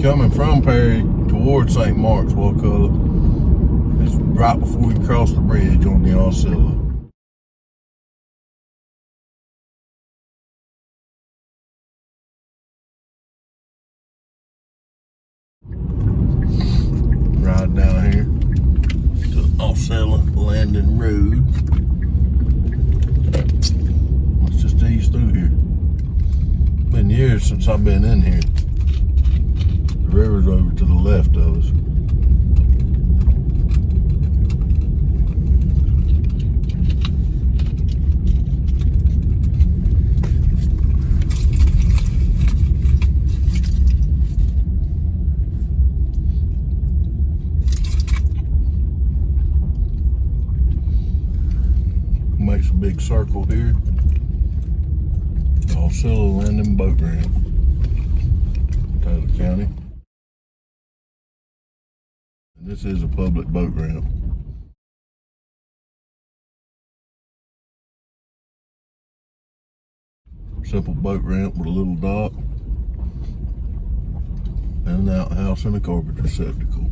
coming from Perry towards St. Mark's, Wakulla. It's right before you cross the bridge on the Aucilla. Ride down here to Aucilla Landing Road. Let's just ease through here. Been years since I've been in here. The river's over to the left of us. Makes a big circle here. Aucilla Landing Boat Ramp, Taylor County. And this is a public boat ramp. Simple boat ramp with a little dock and an outhouse and a garbage receptacle.